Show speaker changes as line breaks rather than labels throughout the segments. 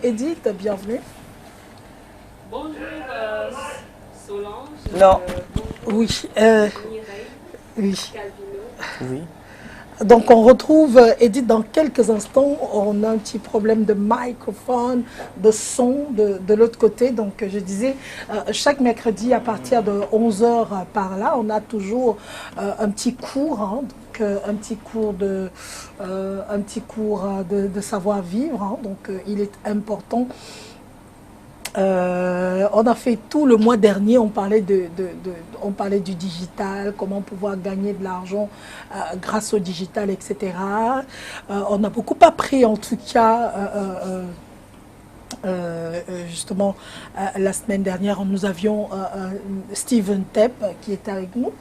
Edith, bienvenue.
Bonjour Solange.
Non.
Oui.
Mireille.
Oui.
Calvino.
Oui.
Donc on retrouve Edith dans quelques instants. On a un petit problème de microphone, de son de l'autre côté. Donc je disais, chaque mercredi à partir de 11 h par là, on a toujours un petit cours, hein, donc, un petit cours de savoir-vivre. Hein, donc il est important. On a fait tout le mois dernier, on parlait on parlait du digital, comment pouvoir gagner de l'argent grâce au digital, etc. On a beaucoup appris en tout cas, justement, la semaine dernière, nous avions Steven Tepp qui était avec nous.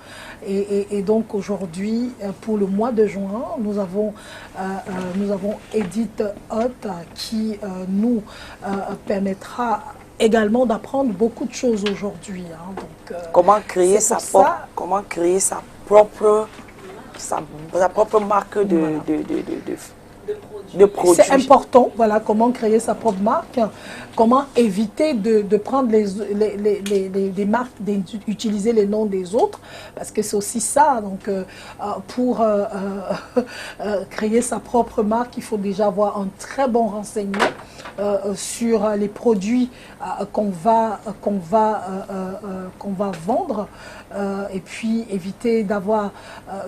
Et donc aujourd'hui, pour le mois de juin, nous avons Edith Hott qui nous permettra également d'apprendre beaucoup de choses aujourd'hui. Hein.
Comment créer sa propre marque
Voilà.
de produits.
C'est important, voilà, comment créer sa propre marque, comment éviter de prendre les marques, d'utiliser les noms des autres, parce que c'est aussi ça. Donc, pour créer sa propre marque, il faut déjà avoir un très bon renseignement sur les produits qu'on va vendre, et puis éviter d'avoir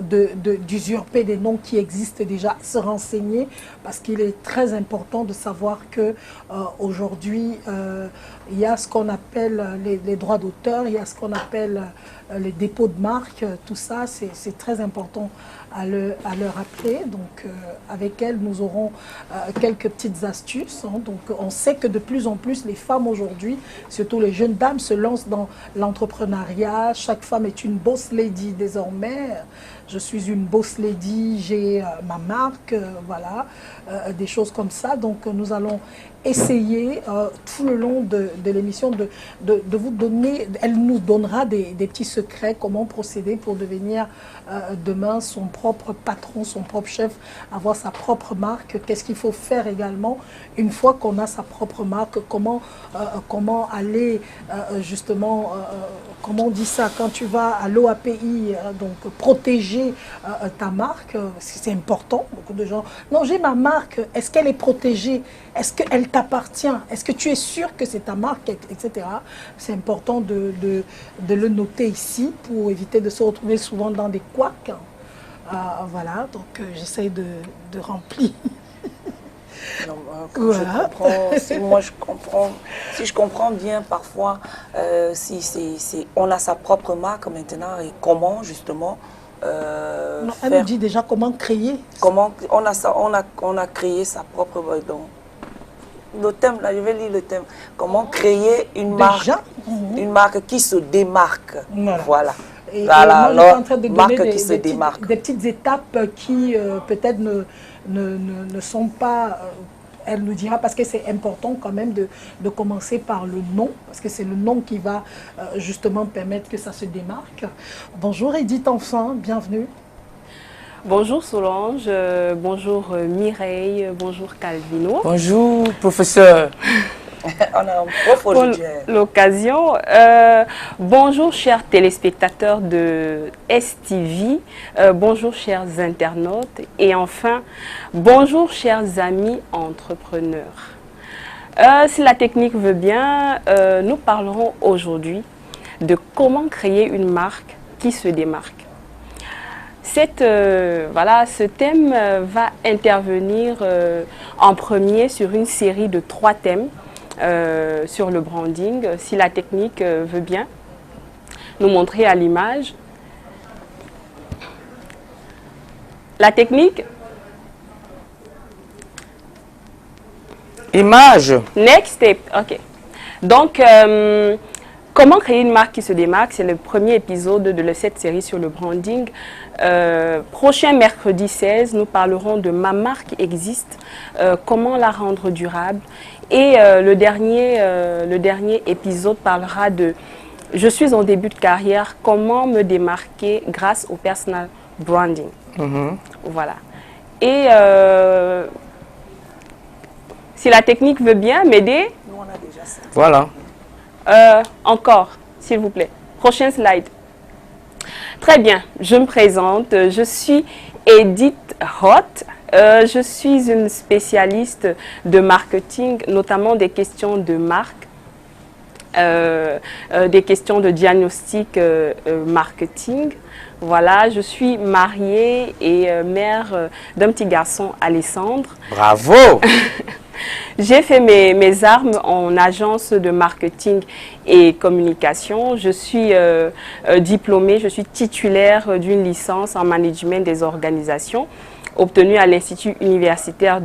d'usurper des noms qui existent déjà, se renseigner, parce qu'il est très important de savoir que aujourd'hui il y a ce qu'on appelle les droits d'auteur, il y a ce qu'on appelle les dépôts de marque, tout ça c'est très important à le rappeler. Donc avec elle nous aurons quelques petites astuces. Hein. Donc on sait que de plus en plus les femmes aujourd'hui, surtout les jeunes dames, se lancent dans l'entrepreneuriat. Chaque femme est une boss lady désormais. Je suis une boss lady, j'ai ma marque, voilà, des choses comme ça. Donc nous allons essayer tout le long de l'émission de vous donner, elle nous donnera des petits secrets, comment procéder pour devenir demain son propre patron, son propre chef, avoir sa propre marque, qu'est-ce qu'il faut faire également une fois qu'on a sa propre marque, comment aller justement, comment on dit ça, quand tu vas à l'OAPI, donc protéger ta marque, parce que c'est important, beaucoup de gens, non j'ai ma marque, est-ce qu'elle est protégée, est-ce qu'elle t'appartient, est-ce que tu es sûr que c'est ta marque, etc. C'est important de le noter ici pour éviter de se retrouver souvent dans des couacs. Voilà, donc j'essaie de remplir.
Non,
Voilà.
si je comprends bien parfois, on a sa propre marque maintenant et comment justement
Non, elle nous dit déjà comment créer.
Comment on a créé sa propre donc, le thème là, je vais lire le thème. Comment créer une marque qui se démarque. Voilà.
Et
voilà,
moi, je suis en train de donner
des
petites étapes qui peut-être ne sont pas... elle nous dira, parce que c'est important quand même de commencer par le nom, parce que c'est le nom qui va justement permettre que ça se démarque. Bonjour Edith, enfin, bienvenue.
Bonjour Solange, bonjour Mireille, bonjour Calvino.
Bonjour professeur. On a un prof aujourd'hui.
L'occasion. Bonjour chers téléspectateurs de STV, bonjour chers internautes et enfin, bonjour chers amis entrepreneurs. Si la technique veut bien, nous parlerons aujourd'hui de comment créer une marque qui se démarque. Ce thème va intervenir en premier sur une série de 3 thèmes sur le branding, si la technique veut bien nous montrer à l'image. La technique.
Image.
Next step, ok. Donc, comment créer une marque qui se démarque, c'est le premier épisode de cette série sur le branding. Prochain mercredi 16, nous parlerons de Ma marque existe, comment la rendre durable. Et le dernier épisode parlera de Je suis en début de carrière, comment me démarquer grâce au personal branding. Voilà. Et Si la technique veut bien m'aider.
Nous, on a déjà ça.
Voilà.
Encore, s'il vous plaît. Prochain slide. Très bien, je me présente. Je suis Edith Roth. Je suis une spécialiste de marketing, notamment des questions de marque, des questions de diagnostic marketing. Voilà, je suis mariée et mère d'un petit garçon, Alessandre.
Bravo!
J'ai fait mes armes en agence de marketing et communication. Je suis diplômée, je suis titulaire d'une licence en management des organisations obtenue à l'Institut universitaire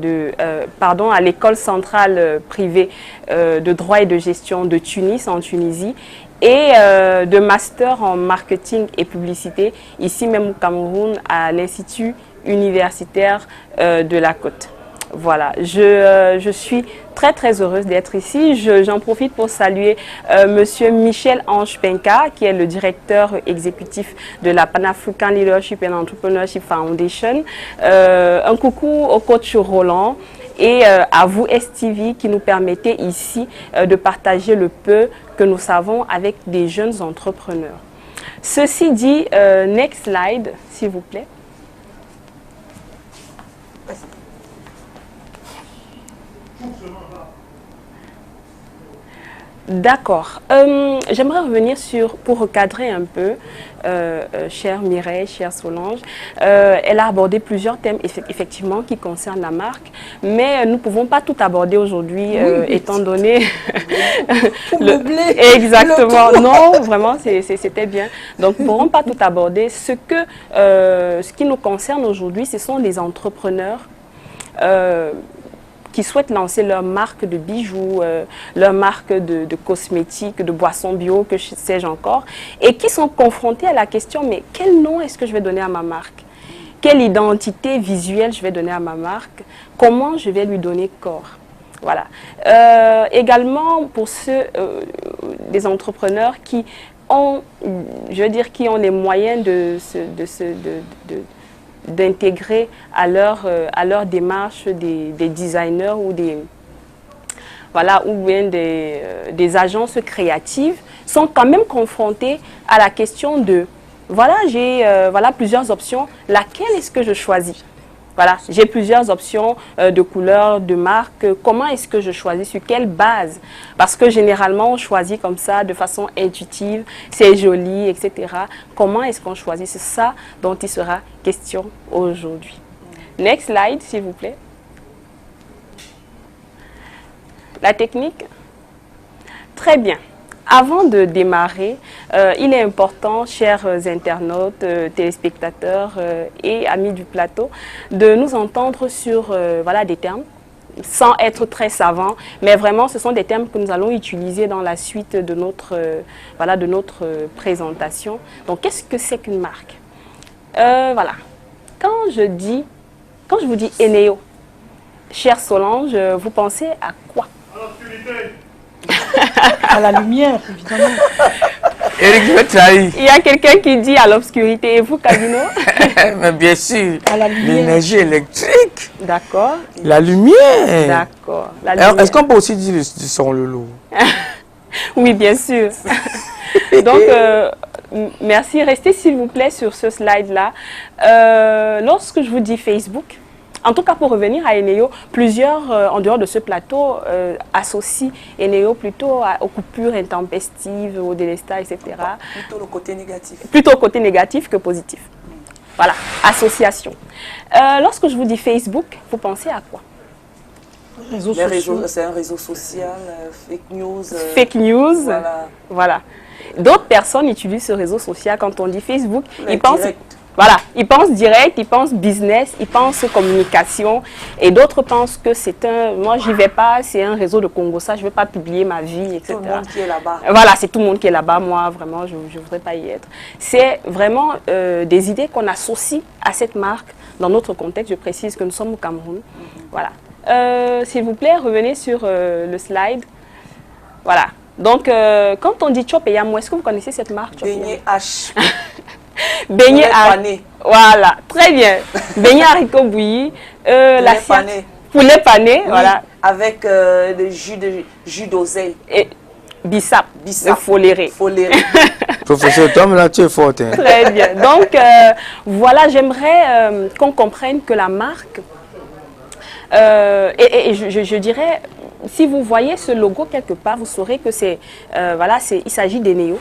à l'école centrale privée de droit et de gestion de Tunis, en Tunisie, et de master en marketing et publicité, ici même au Cameroun, à l'Institut universitaire de la Côte. Voilà, je suis très heureuse d'être ici. J'en profite pour saluer Monsieur Michel Ange Penka, qui est le directeur exécutif de la Pan-African Leadership and Entrepreneurship Foundation. Un coucou au coach Roland et à vous STV qui nous permettez ici de partager le peu que nous savons avec des jeunes entrepreneurs. Ceci dit, next slide, s'il vous plaît. D'accord. J'aimerais revenir pour recadrer un peu, chère Mireille, chère Solange. Elle a abordé plusieurs thèmes, effectivement, qui concernent la marque, mais nous ne pouvons pas tout aborder aujourd'hui, étant donné... Exactement. Non, vraiment, c'était bien. Donc, nous ne pourrons pas tout aborder. Ce qui nous concerne aujourd'hui, ce sont les entrepreneurs qui souhaitent lancer leur marque de bijoux, leur marque de cosmétiques, de boissons bio, que sais-je encore, et qui sont confrontés à la question, mais quel nom est-ce que je vais donner à ma marque? Quelle identité visuelle je vais donner à ma marque? Comment je vais lui donner corps? Voilà. Également, pour ceux des entrepreneurs qui ont, je veux dire, qui ont les moyens d'intégrer à leur démarche des designers ou bien des agences créatives, sont quand même confrontés à la question de j'ai plusieurs options, laquelle est-ce que je choisis? Voilà, j'ai plusieurs options de couleurs, de marques. Comment est-ce que je choisis? Sur quelle base? Parce que généralement, on choisit comme ça, de façon intuitive, c'est joli, etc. Comment est-ce qu'on choisit? C'est ça dont il sera question aujourd'hui. Next slide, s'il vous plaît. La technique. Très bien. Avant de démarrer, il est important, chers internautes, téléspectateurs et amis du plateau, de nous entendre sur des termes, sans être très savants, mais vraiment ce sont des termes que nous allons utiliser dans la suite de notre présentation. Donc, qu'est-ce que c'est qu'une marque? Quand je vous dis Eneo, chère Solange, vous pensez à quoi?
À la lumière, évidemment.
Eric, je vais trahir.
Il y a quelqu'un qui dit à l'obscurité. Et vous, Casino?
Mais bien sûr.
À la lumière.
L'énergie électrique.
D'accord.
La lumière.
D'accord.
Est-ce qu'on peut aussi dire du son Lolo?
Oui, bien sûr. Donc, merci. Restez s'il vous plaît sur ce slide-là. Lorsque je vous dis Facebook, en tout cas, pour revenir à Eneo, plusieurs, en dehors de ce plateau, associent Eneo plutôt aux coupures intempestives, aux délestages, etc.
Plutôt le côté négatif.
Plutôt au côté négatif que positif. Voilà, association. Lorsque je vous dis Facebook, vous pensez à quoi?
C'est un réseau social, fake news.
Fake news, voilà. D'autres personnes utilisent ce réseau social. Quand on dit Facebook, ils pensent... Voilà, ils pensent direct, ils pensent business, ils pensent communication, et d'autres pensent que moi j'y vais pas, c'est un réseau de Congo, ça je ne vais pas publier ma vie, etc.
Tout le monde qui est là-bas.
Voilà, c'est tout le monde qui est là-bas, moi vraiment je ne voudrais pas y être. C'est vraiment des idées qu'on associe à cette marque dans notre contexte, je précise que nous sommes au Cameroun. Voilà. S'il vous plaît, revenez sur le slide. Voilà. Donc, quand on dit Chop et Yamo, est-ce que vous connaissez cette marque?
Beignet H.
Beignet pané. Voilà, très bien. Beignet haricot bouilli.
Poulet pané.
Poulet pané,
oui,
voilà.
avec le jus d'oseille.
Et bissap,
Bissap.
le foléré.
Foléré.
Professeur, toi, là, tu es forte. Hein.
Très bien. Donc, voilà, j'aimerais qu'on comprenne que la marque, je dirais, si vous voyez ce logo quelque part, vous saurez que voilà, il s'agit d'Eneo.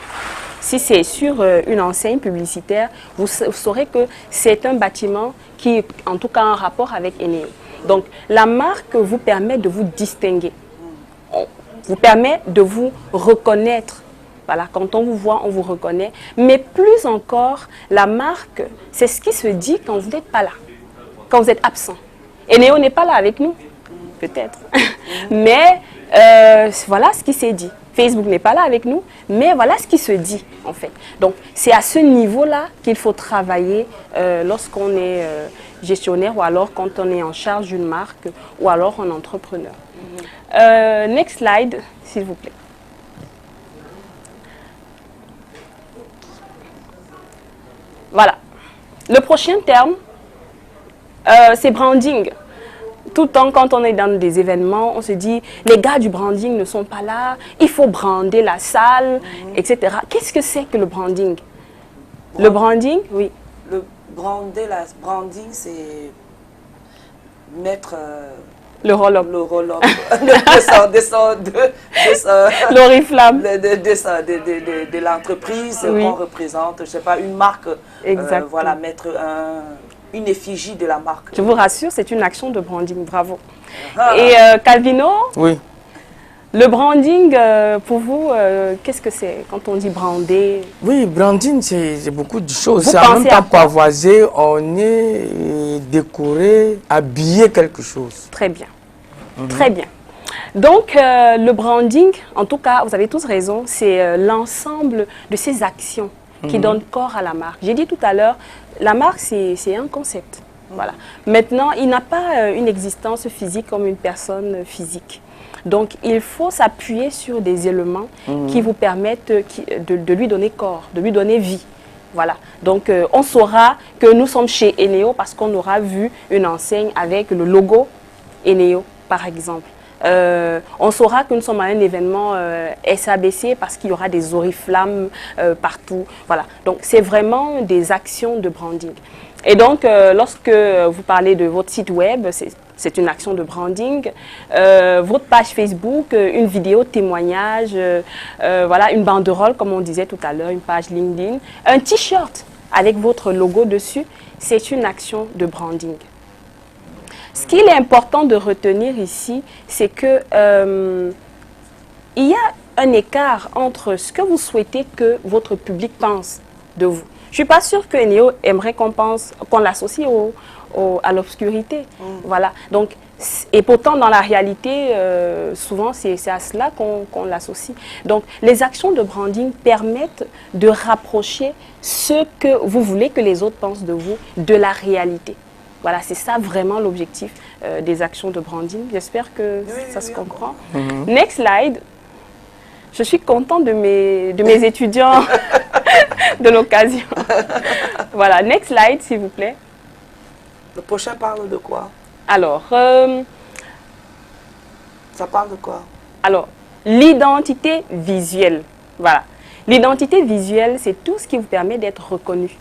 Si c'est sur une enseigne publicitaire, vous saurez que c'est un bâtiment qui est en tout cas en rapport avec Eneo. Donc, la marque vous permet de vous distinguer, vous permet de vous reconnaître. Voilà, quand on vous voit, on vous reconnaît. Mais plus encore, la marque, c'est ce qui se dit quand vous n'êtes pas là, quand vous êtes absent. Eneo n'est pas là avec nous, peut-être. Mais voilà ce qui s'est dit. Facebook n'est pas là avec nous, mais voilà ce qui se dit, en fait. Donc, c'est à ce niveau-là qu'il faut travailler lorsqu'on est gestionnaire ou alors quand on est en charge d'une marque ou alors un entrepreneur. Next slide, s'il vous plaît. Voilà. Le prochain terme, c'est branding. Tout le temps, quand on est dans des événements, on se dit, les gars du branding ne sont pas là, il faut brander la salle, etc. Qu'est-ce que c'est que le branding? Le branding, oui.
Le branding, c'est mettre
le roll-up.
Le roll-up.
L'oriflamme.
De l'entreprise
Oui.
qu'on représente, je sais pas, une marque.
Exactement.
Voilà, mettre une effigie de la marque.
Je vous rassure, c'est une action de branding, bravo.
Ah.
Et Calvino,
Oui.
le branding, pour vous, qu'est-ce que c'est quand on dit brander?
Oui, branding, c'est beaucoup de choses.
Vous
C'est en même
pensez à
temps
quoi?
pavoiser, orner, décorer, habiller quelque chose.
Très bien. Très bien. Donc, le branding, en tout cas, vous avez tous raison, c'est l'ensemble de ces actions qui donnent corps à la marque. J'ai dit tout à l'heure, la marque, c'est un concept. Voilà. Maintenant, il n'a pas une existence physique comme une personne physique. Donc, il faut s'appuyer sur des éléments qui vous permettent de lui donner corps, de lui donner vie. Voilà. Donc, on saura que nous sommes chez Eneo parce qu'on aura vu une enseigne avec le logo Eneo, par exemple. On saura que nous sommes à un événement SABC parce qu'il y aura des oriflammes partout. Voilà. Donc, c'est vraiment des actions de branding. Et donc, lorsque vous parlez de votre site web, c'est une action de branding. Votre page Facebook, une vidéo témoignage, voilà, une banderole, comme on disait tout à l'heure, une page LinkedIn, un t-shirt avec votre logo dessus, c'est une action de branding. Ce qu'il est important de retenir ici, c'est que il y a un écart entre ce que vous souhaitez que votre public pense de vous. Je ne suis pas sûre que Eneo aimerait qu'on l'associe à l'obscurité. Voilà. Donc, et pourtant, dans la réalité, souvent, c'est à cela qu'on l'associe. Donc, les actions de branding permettent de rapprocher ce que vous voulez que les autres pensent de vous de la réalité. Voilà, c'est ça vraiment l'objectif des actions de branding. J'espère que ça se comprend. Next slide. Je suis contente de mes étudiants de l'occasion. Voilà, next slide, s'il vous plaît.
Le prochain parle de quoi?
Alors,
ça parle de quoi?
Alors, l'identité visuelle. Voilà. L'identité visuelle, c'est tout ce qui vous permet d'être reconnu.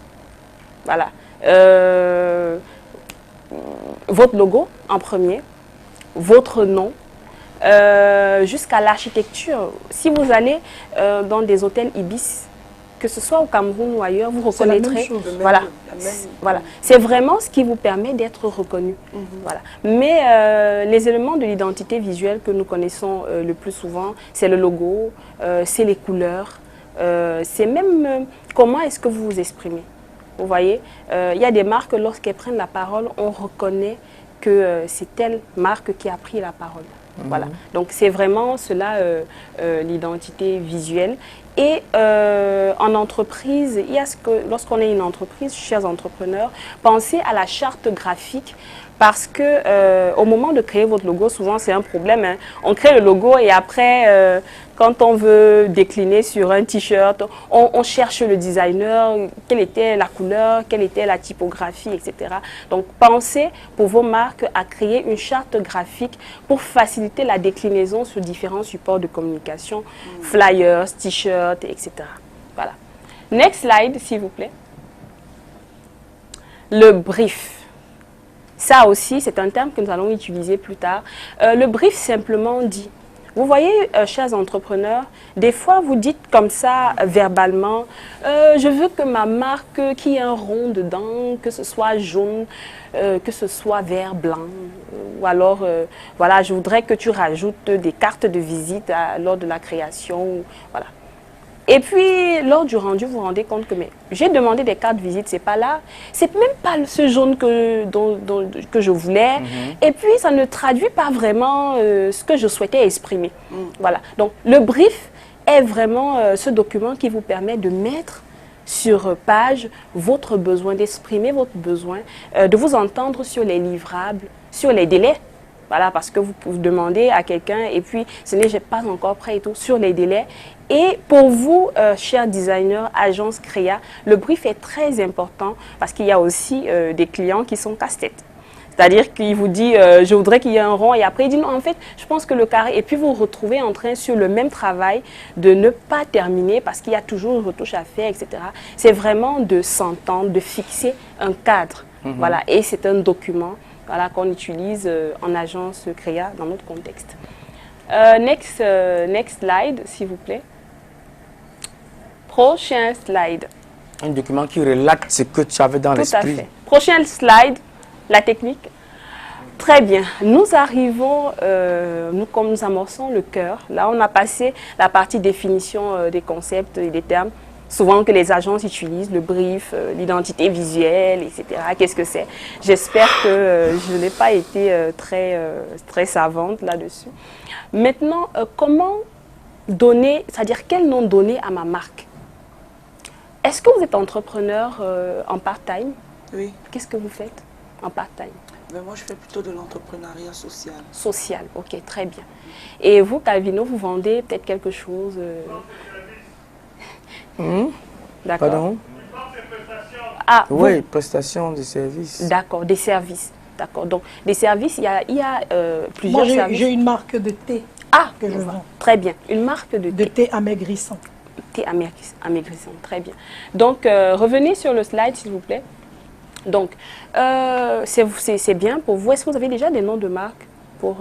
Voilà. Votre logo en premier, votre nom, jusqu'à l'architecture. Si vous allez dans des hôtels Ibis, que ce soit au Cameroun ou ailleurs, vous reconnaîtrez. Voilà. Voilà. C'est vraiment ce qui vous permet d'être reconnu. Voilà. Mais les éléments de l'identité visuelle que nous connaissons le plus souvent, c'est le logo, c'est les couleurs, c'est même comment est-ce que vous vous exprimez. Vous voyez, il y a des marques, lorsqu'elles prennent la parole, on reconnaît que c'est telle marque qui a pris la parole. Voilà. Donc, c'est vraiment cela, l'identité visuelle. Et en entreprise, il y a ce que, lorsqu'on est une entreprise, chers entrepreneurs, pensez à la charte graphique. Parce que au moment de créer votre logo, souvent c'est un problème. Hein. On crée le logo et après, quand on veut décliner sur un t-shirt, on cherche le designer, quelle était la couleur, quelle était la typographie, etc. Donc, pensez pour vos marques à créer une charte graphique pour faciliter la déclinaison sur différents supports de communication, flyers, t-shirts, etc. Voilà. Next slide, s'il vous plaît. Le brief. Ça aussi, c'est un terme que nous allons utiliser plus tard. Le brief simplement dit... Vous voyez, chers entrepreneurs, des fois vous dites comme ça, verbalement, je veux que ma marque, qu'il y ait un rond dedans, que ce soit jaune, que ce soit vert, blanc, ou alors, voilà, je voudrais que tu rajoutes des cartes de visite lors de la création, voilà. Et puis, lors du rendu, vous vous rendez compte que j'ai demandé des cartes de visite, c'est pas là. C'est même pas ce jaune que je voulais. Et puis, ça ne traduit pas vraiment ce que je souhaitais exprimer. Voilà. Donc, le brief est vraiment ce document qui vous permet de mettre sur page votre besoin, d'exprimer votre besoin, de vous entendre sur les livrables, sur les délais. Voilà, parce que vous demandez à quelqu'un et puis ce n'est pas encore prêt et tout, sur les délais. Et pour vous, chers designers, agences créa, le brief est très important parce qu'il y a aussi des clients qui sont casse-tête. C'est-à-dire qu'il vous dit, je voudrais qu'il y ait un rond et après il dit non, en fait, je pense que le carré. Et puis vous vous retrouvez en train sur le même travail de ne pas terminer parce qu'il y a toujours une retouche à faire, etc. C'est vraiment de s'entendre, de fixer un cadre. Voilà, et c'est un document. Voilà, qu'on utilise en agence créa dans notre contexte. Next slide, s'il vous plaît. Prochain slide.
Un document qui relate ce que tu avais dans l'esprit.
Tout à fait. Prochain slide, la technique. Très bien. Nous arrivons, comme nous amorçons le cœur. Là, on a passé la partie définition des concepts et des termes. Souvent que les agences utilisent, le brief, l'identité visuelle, etc. Qu'est-ce que c'est? J'espère que je n'ai pas été très savante là-dessus. Maintenant, comment donner, c'est-à-dire quel nom donner à ma marque? Est-ce que vous êtes entrepreneur en part-time?
Oui.
Qu'est-ce que vous faites en part-time?
Mais moi, je fais plutôt de l'entrepreneuriat social.
Social, ok, très bien. Et vous, Calvino, vous vendez peut-être quelque chose D'accord.
Pardon?
Ah,
oui, prestations de services.
D'accord, des services. D'accord. Donc, des services, il y a plusieurs services.
J'ai une marque de thé que je vends.
Très bien. Une marque de thé.
De thé amaigrissant.
Thé amaigrissant, très bien. Donc, revenez sur le slide, s'il vous plaît. Donc, c'est bien pour vous. Est-ce que vous avez déjà des noms de marques pour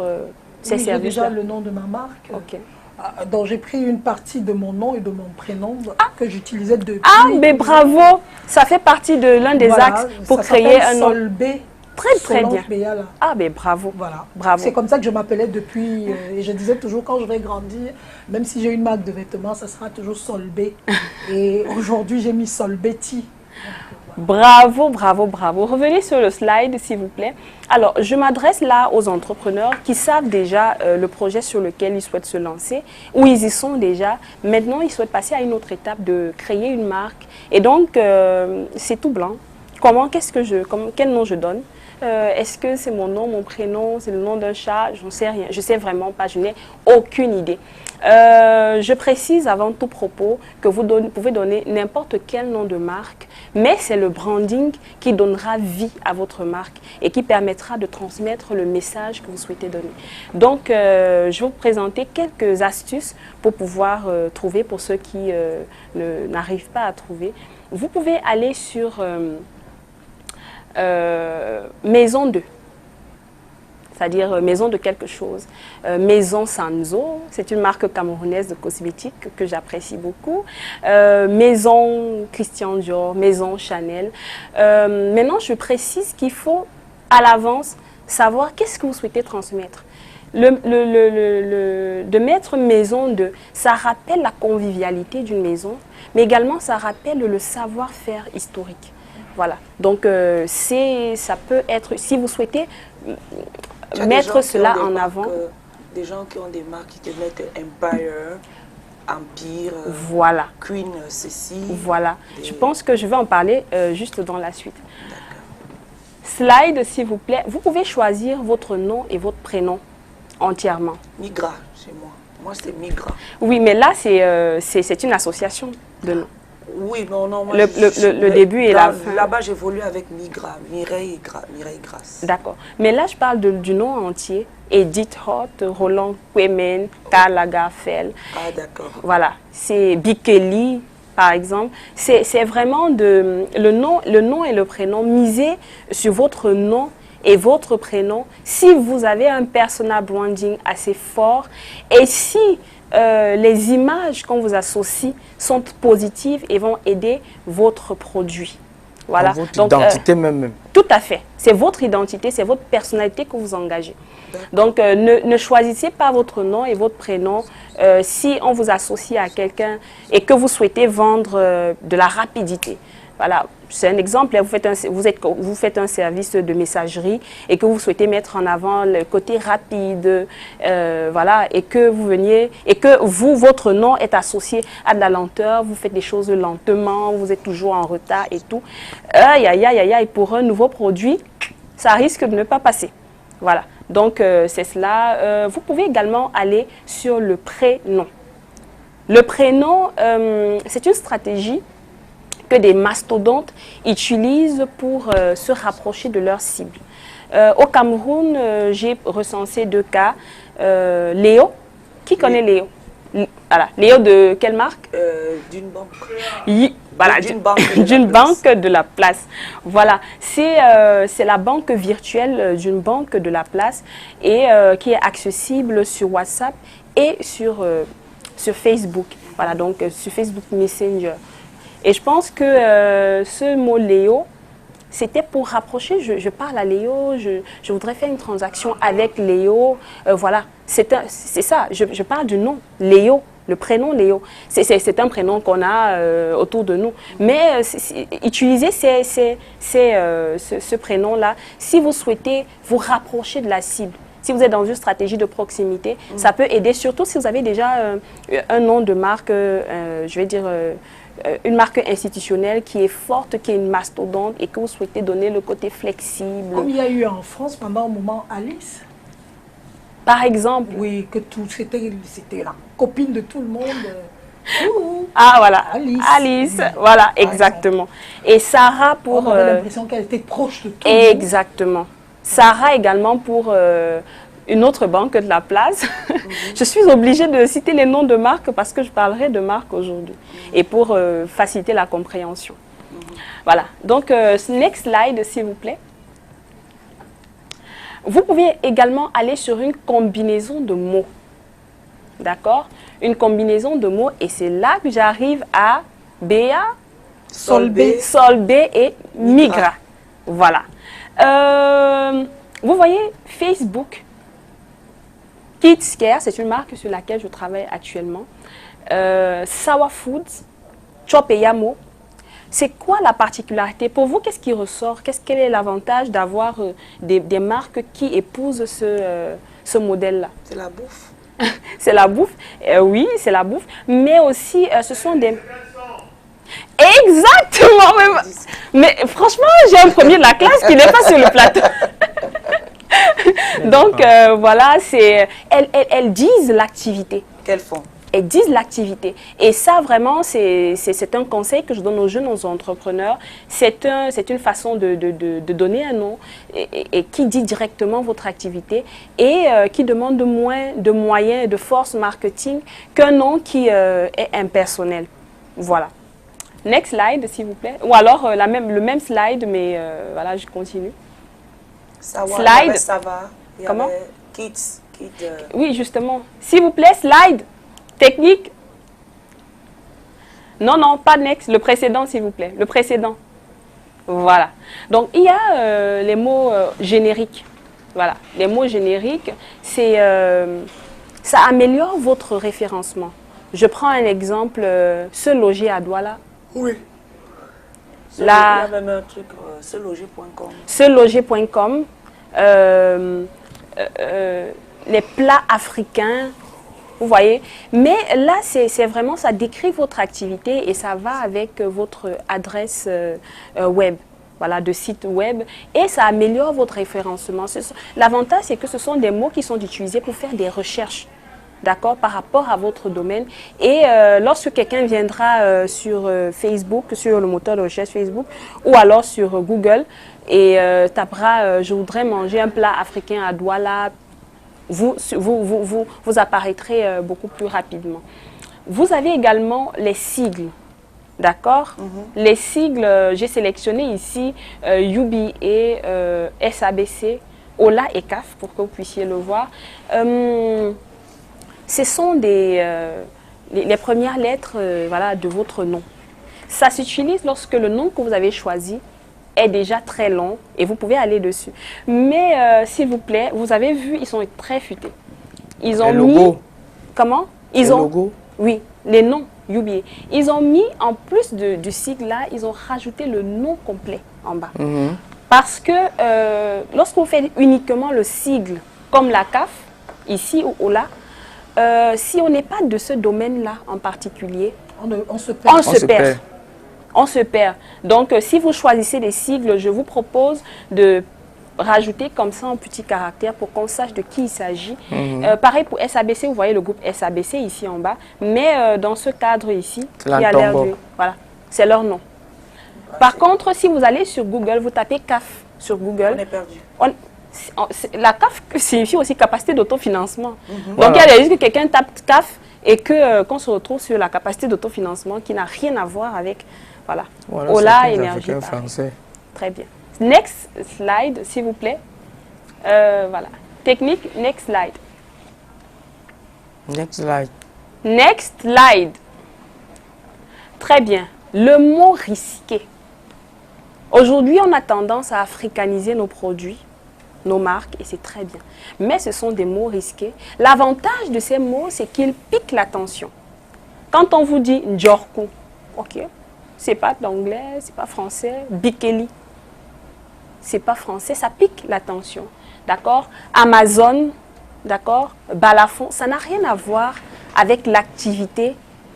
ces services?
J'ai déjà le nom de ma marque.
Ok.
Donc j'ai pris une partie de mon nom et de mon prénom que j'utilisais depuis.
Ah, mais bravo! Ça fait partie de l'un des axes pour créer un nom.
Solbé.
Très bien.
Béala.
Ah, mais bravo.
Voilà.
Bravo.
C'est comme ça que je m'appelais depuis. Et je disais toujours, quand je vais grandir, même si j'ai une marque de vêtements, ça sera toujours Solbé. Et aujourd'hui, j'ai mis Solbetti.
Bravo, bravo, bravo. Revenez sur le slide, s'il vous plaît. Alors, je m'adresse là aux entrepreneurs qui savent déjà le projet sur lequel ils souhaitent se lancer, ou ils y sont déjà. Maintenant, ils souhaitent passer à une autre étape de créer une marque. Et donc, c'est tout blanc. Quel nom je donne? Est-ce que c'est mon nom, mon prénom, c'est le nom d'un chat? J'en sais rien. Je ne sais vraiment pas. Je n'ai aucune idée. Je précise avant tout propos que vous pouvez donner n'importe quel nom de marque, mais c'est le branding qui donnera vie à votre marque et qui permettra de transmettre le message que vous souhaitez donner. Donc, je vais vous présenter quelques astuces pour pouvoir trouver, pour ceux qui n'arrivent pas à trouver. Vous pouvez aller sur Maison 2. C'est-à-dire maison de quelque chose. Maison Sanzo, c'est une marque camerounaise de cosmétiques que j'apprécie beaucoup. Maison Christian Dior, Maison Chanel. Maintenant, je précise qu'il faut à l'avance savoir qu'est-ce que vous souhaitez transmettre. De mettre maison 2, ça rappelle la convivialité d'une maison, mais également ça rappelle le savoir-faire historique. Voilà, donc ça peut être, si vous souhaitez mettre cela en avant.
Des gens qui ont des marques qui te mettent Empire, Empire,
voilà.
Queen, ceci.
Voilà, je pense que je vais en parler juste dans la suite. Slide, s'il vous plaît. Vous pouvez choisir votre nom et votre prénom entièrement.
Migra, chez moi. Moi, c'est Migra.
Oui, mais là, c'est une association de noms.
Oui, non, non. Moi,
le début et la fin.
Là-bas, j'évolue avec Migra, Mireille Grasse.
D'accord. Mais là, je parle du nom entier. Edith Hot, Roland Kwemen, Karl Lagerfeld.
Ah, d'accord.
Voilà. C'est Bikeli, par exemple. C'est vraiment le nom et le prénom. Misez sur votre nom et votre prénom si vous avez un personal branding assez fort et si les images qu'on vous associe sont positives et vont aider votre produit. Voilà.
Votre identité même.
Tout à fait. C'est votre identité, c'est votre personnalité que vous engagez. Donc, ne choisissez pas votre nom et votre prénom si on vous associe à quelqu'un et que vous souhaitez vendre de la rapidité. Voilà, c'est un exemple. Vous faites un service de messagerie et que vous souhaitez mettre en avant le côté rapide, voilà, et que votre nom est associé à de la lenteur. Vous faites des choses lentement, vous êtes toujours en retard et tout. Et pour un nouveau produit, ça risque de ne pas passer. Voilà, donc c'est cela. Vous pouvez également aller sur le prénom. Le prénom, c'est une stratégie que des mastodontes utilisent pour se rapprocher de leur cible. Au Cameroun, j'ai recensé 2 cas. Léo, qui connaît Léo? Voilà. Léo de quelle marque?
D'une banque.
Voilà, d'une banque de la place. Voilà, c'est la banque virtuelle d'une banque de la place et qui est accessible sur WhatsApp et sur Facebook. Voilà, donc sur Facebook Messenger. Et je pense que ce mot Léo, c'était pour rapprocher, je parle à Léo, je voudrais faire une transaction avec Léo. Voilà, c'est ça, je parle du nom, Léo, le prénom Léo. C'est un prénom qu'on a autour de nous. Mais utilisez ce prénom-là si vous souhaitez vous rapprocher de la cible. Si vous êtes dans une stratégie de proximité, ça peut aider, surtout si vous avez déjà un nom de marque, je vais dire... une marque institutionnelle qui est forte, qui est une mastodonte et que vous souhaitez donner le côté flexible.
Comme il y a eu en France pendant un moment Alice.
Par exemple.
Oui, que c'était la copine de tout le monde.
Ah voilà,
Alice.
Voilà, exactement. Et Sarah pour...
On avait l'impression qu'elle était proche de tout le monde.
Exactement. Sarah également pour... une autre banque de la place. Je suis obligée de citer les noms de marques parce que je parlerai de marques aujourd'hui et pour faciliter la compréhension. Voilà, donc next slide s'il vous plaît. Vous pouvez également aller sur une combinaison de mots. D'accord? Une combinaison de mots et c'est là que j'arrive à Béa, Solbé et Migra. Voilà. Vous voyez Facebook Kids Care, c'est une marque sur laquelle je travaille actuellement. Sawa Foods, Chop et Yamo. C'est quoi la particularité? Pour vous, qu'est-ce qui ressort? Quel est l'avantage d'avoir des marques qui épousent ce modèle-là?
C'est la bouffe.
C'est la bouffe, oui, c'est la bouffe. Mais aussi, ce sont des... Exactement! Mais franchement, j'ai un premier de la classe qui n'est pas sur le plateau. Donc, voilà, elles disent l'activité.
Qu'elles font?
Elles disent l'activité. Et ça, vraiment, c'est un conseil que je donne aux jeunes, aux entrepreneurs. C'est une façon de donner un nom et qui dit directement votre activité et qui demande moins de moyens et de force marketing qu'un nom qui est impersonnel. Voilà. Next slide, s'il vous plaît. Ou alors, le même slide, mais voilà, je continue.
Slide. Ça va.
Comment?
Kids.
Oui, justement. S'il vous plaît, slide. Technique. Non, non, pas next. Le précédent, s'il vous plaît. Le précédent. Voilà. Donc, il y a les mots génériques. Voilà. Les mots génériques, ça améliore votre référencement. Je prends un exemple. Se loger à Douala.
Oui. Il y a même un truc, seloger.com.
Seloger.com. Les plats africains, vous voyez. Mais là, c'est vraiment, ça décrit votre activité et ça va avec votre adresse web, voilà, de site web. Et ça améliore votre référencement. L'avantage, c'est que ce sont des mots qui sont utilisés pour faire des recherches. d'accord, par rapport à votre domaine. Et lorsque quelqu'un viendra sur Facebook, sur le moteur de recherche Facebook, ou alors sur Google, et tapera je voudrais manger un plat africain à Douala, vous apparaîtrez beaucoup plus rapidement. Vous avez également les sigles, d'accord? Les sigles, j'ai sélectionné ici UBA, SABC, OLA et CAF, pour que vous puissiez le voir. Ce sont les premières lettres voilà, de votre nom. Ça s'utilise lorsque le nom que vous avez choisi est déjà très long et vous pouvez aller dessus. Mais s'il vous plaît, vous avez vu, ils sont très futés. Ils ont mis...
Logo.
Comment?
Ils ont... Logo.
Oui, les noms UBA. Ils ont mis, en plus du sigle là, ils ont rajouté le nom complet en bas. Parce que lorsque vous faites uniquement le sigle, comme la CAF, ici ou là, si on n'est pas de ce domaine-là en particulier,
on se perd.
On se perd. Donc, si vous choisissez des sigles, je vous propose de rajouter comme ça un petit caractère pour qu'on sache de qui il s'agit. Pareil pour SABC, vous voyez le groupe SABC ici en bas, mais dans ce cadre ici, il y a l'air de... Voilà, c'est leur nom. Par contre, si vous allez sur Google, vous tapez CAF sur Google.
On est perdu.
La CAF signifie aussi capacité d'autofinancement. Donc, il y a des risques que quelqu'un tape CAF et qu'on se retrouve sur la capacité d'autofinancement qui n'a rien à voir avec... Voilà. Ola Énergie. Très bien. Next slide, s'il vous plaît. Voilà. Technique, next slide.
Next slide.
Next slide. Très bien. Le mot risqué. Aujourd'hui, on a tendance à africaniser nos produits, nos marques, et c'est très bien. Mais ce sont des mots risqués. L'avantage de ces mots, c'est qu'ils piquent l'attention. Quand on vous dit Njorku, ok, c'est pas d'anglais, c'est pas français. Bikeli, c'est pas français, ça pique l'attention. D'accord? Amazon, d'accord? Balafon, ça n'a rien à voir avec l'activité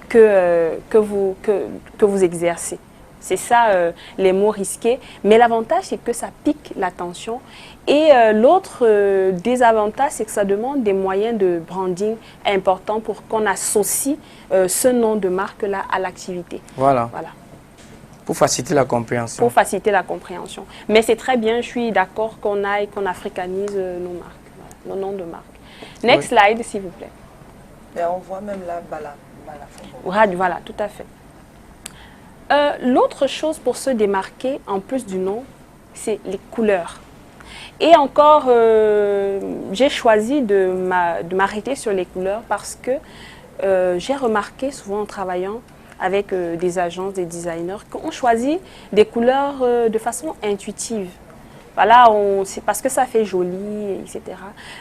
que vous exercez. C'est ça les mots risqués. Mais l'avantage, c'est que ça pique l'attention. Et l'autre désavantage, c'est que ça demande des moyens de branding importants pour qu'on associe ce nom de marque-là à l'activité.
Voilà.
Voilà.
Pour faciliter la compréhension.
Pour faciliter la compréhension. Mais c'est très bien, je suis d'accord qu'on africanise nos marques, voilà, nos noms de marques. Next slide, s'il vous plaît.
Et on voit même là,
Voilà, tout à fait. L'autre chose pour se démarquer, en plus du nom, c'est les couleurs. Et encore, j'ai choisi de m'arrêter sur les couleurs parce que j'ai remarqué souvent en travaillant avec des agences, des designers, qu'on choisit des couleurs de façon intuitive. Voilà, c'est parce que ça fait joli, etc.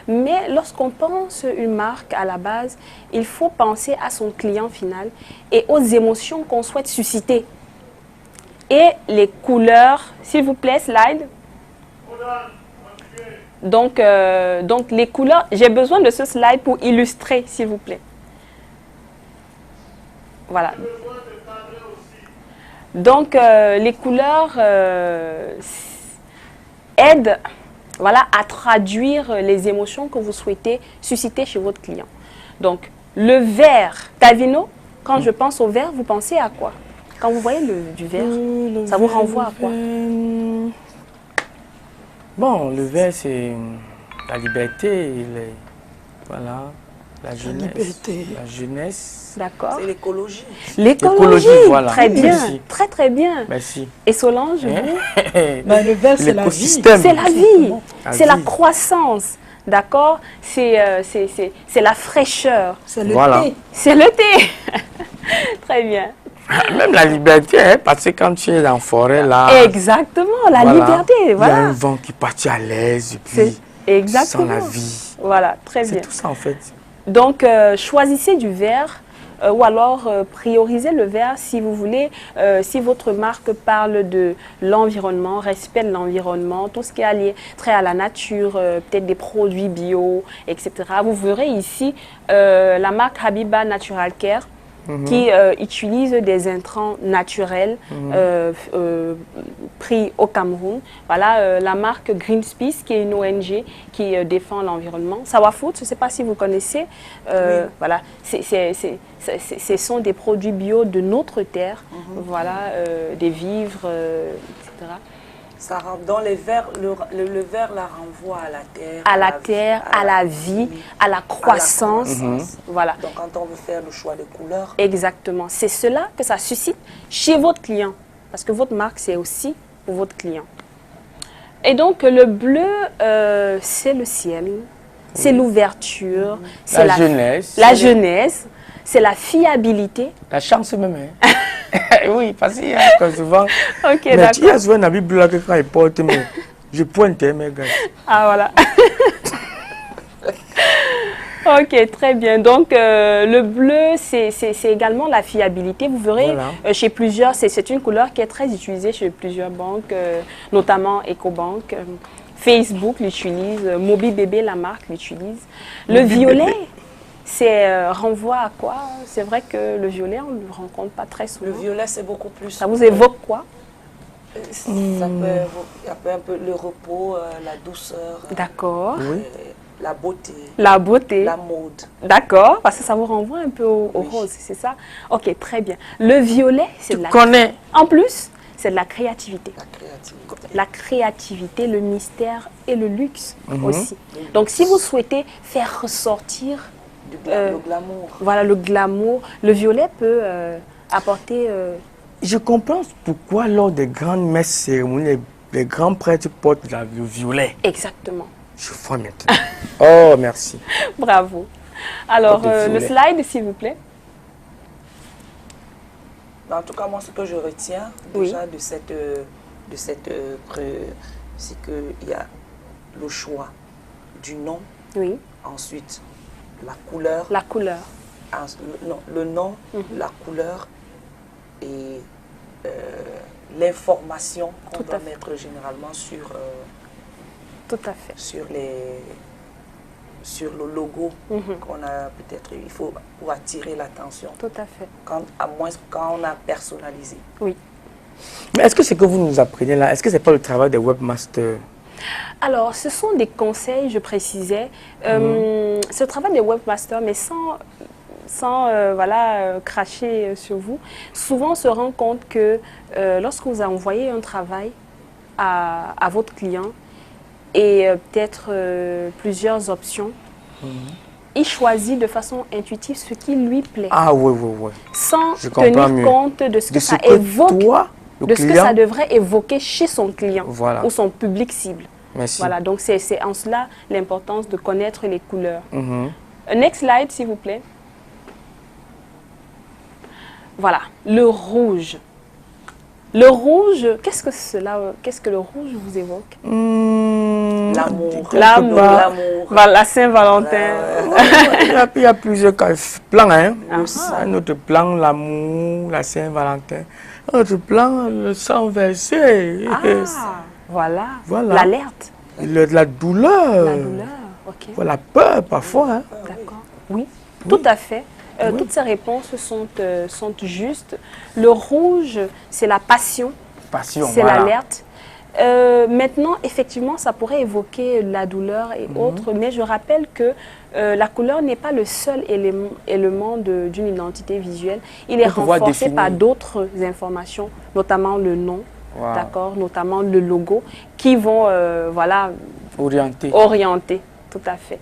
Mais lorsqu'on pense une marque à la base, il faut penser à son client final et aux émotions qu'on souhaite susciter. Et les couleurs, s'il vous plaît, slide. Donc les couleurs, j'ai besoin de ce slide pour illustrer, s'il vous plaît. Voilà. Donc, les couleurs aident voilà, à traduire les émotions que vous souhaitez susciter chez votre client. Donc, le vert, Tavino, quand je pense au vert, vous pensez à quoi? Quand vous voyez du vert, ça vous renvoie à quoi?
Bon, le vert, c'est la liberté, voilà, la jeunesse. La jeunesse.
D'accord.
C'est l'écologie.
L'écologie, voilà. Très bien.
Merci.
Très, très bien.
Merci.
Et Solange, vous?
Le vert, c'est la vie.
C'est la vie. C'est la croissance. D'accord? C'est la fraîcheur.
C'est le thé.
C'est le thé. Très bien.
Même la liberté, hein, parce que quand tu es dans la forêt, là...
Exactement, la liberté, voilà.
Il y a un vent qui partit à l'aise, et puis
exactement.
sans la vie.
Voilà, très bien.
C'est tout ça, en fait.
Donc, choisissez du vert ou alors priorisez le vert si vous voulez, si votre marque parle de l'environnement, respect de l'environnement, tout ce qui est lié trait à la nature, peut-être des produits bio, etc. Vous verrez ici la marque Habiba Natural Care. qui utilise des intrants naturels pris au Cameroun. Voilà la marque Greenpeace, qui est une ONG qui défend l'environnement. Sawafood, je ne sais pas si vous connaissez. Voilà, ce sont des produits bio de notre terre. Voilà, des vivres, etc.
Ça rentre dans les verres, le verre la renvoie à la terre.
À la terre, à la vie, à la croissance. Voilà.
Donc quand on veut faire le choix de couleurs.
Exactement. C'est cela que ça suscite chez votre client. Parce que votre marque, c'est aussi pour votre client. Et donc, le bleu, c'est le ciel, c'est l'ouverture, c'est
la jeunesse.
La jeunesse, c'est la fiabilité.
La chance même. Hein. Oui, parce qu'il y a souvent.
Ok,
mais il y a
d'accord.
souvent un habit blanc que quand il porte, mais je pointe, mes gars.
Ah, voilà. Ok, très bien. Donc, le bleu, c'est également la fiabilité. Vous verrez,
Voilà.
chez plusieurs, c'est une couleur qui est très utilisée chez plusieurs banques, notamment EcoBank. Facebook l'utilise, Mobibébé, la marque, l'utilise. Le violet, c'est renvoie à quoi? C'est vrai que le violet, on ne le rencontre pas très souvent.
Le violet, c'est beaucoup plus.
Ça vous évoque quoi?
Ça peut évoquer un peu le repos, la douceur.
D'accord.
Oui.
La beauté.
La beauté.
La mode.
D'accord, parce que ça vous renvoie un peu au rose, c'est ça? Ok, très bien. Le violet, c'est de la...
Connais.
En plus, c'est de la créativité.
La créativité.
La créativité, le mystère et le luxe aussi. Donc, si vous souhaitez faire ressortir
Le glamour.
voilà, le glamour, le violet peut apporter...
Je comprends pourquoi lors des grandes messes cérémonies, les grands prêtres portent le violet.
Exactement.
Je vois maintenant. Oh, merci.
Bravo. Alors,
Porte
le
violet.
slide, s'il vous plaît.
En tout cas, moi, ce que je retiens
Oui.
déjà de cette c'est qu'il y a le choix du nom,
Oui,
ensuite la couleur,
la couleur.
le nom, la couleur et l'information qu'on
Tout à
doit
fait.
mettre généralement sur,
Tout à fait.
sur le logo qu'on a peut-être, il faut pour attirer l'attention,
Tout à fait.
à moins quand on a personnalisé.
Oui.
Mais est-ce que ce que vous nous apprenez là, est-ce que ce n'est pas le travail des webmasters?
Alors, ce sont des conseils, je précisais. Ce travail des webmasters, mais sans cracher sur vous, souvent on se rend compte que lorsque vous envoyez un travail à votre client et peut-être plusieurs options, il choisit de façon intuitive ce qui lui plaît,
Ah oui, oui, oui.
sans
Je comprends
tenir
mieux.
compte de ce que
De
ça
ce que
évoque,
toi, le
de ce que
client,
ça devrait évoquer chez son client
Voilà.
ou son public cible.
Merci.
Voilà, donc c'est en cela l'importance de connaître les couleurs.
Mhm.
Next slide, s'il vous plaît. Voilà, le rouge. Le rouge, qu'est-ce que le rouge vous évoque?
L'amour.
L'amour.
L'amour.
Voilà, Saint-Valentin.
Il y a plusieurs plans. Hein.
Ah.
Un autre plan, l'amour, la Saint-Valentin. Un autre plan, le sang versé.
Ah, voilà,
Voilà.
l'alerte,
La douleur.
la douleur. Ok,
Voilà, la peur parfois. Hein.
d'accord. Oui, tout à fait. Toutes ces réponses sont justes. Le rouge, c'est la passion,
Passion,
c'est
voilà.
l'alerte. Maintenant, effectivement, ça pourrait évoquer la douleur et autres, mais je rappelle que la couleur n'est pas le seul élément d'une identité visuelle. Il est
Pour pouvoir
renforcé
définir.
par d'autres informations, notamment le nom,
Wow.
d'accord, notamment le logo, qui vont
Orienté.
orienter. Tout à fait.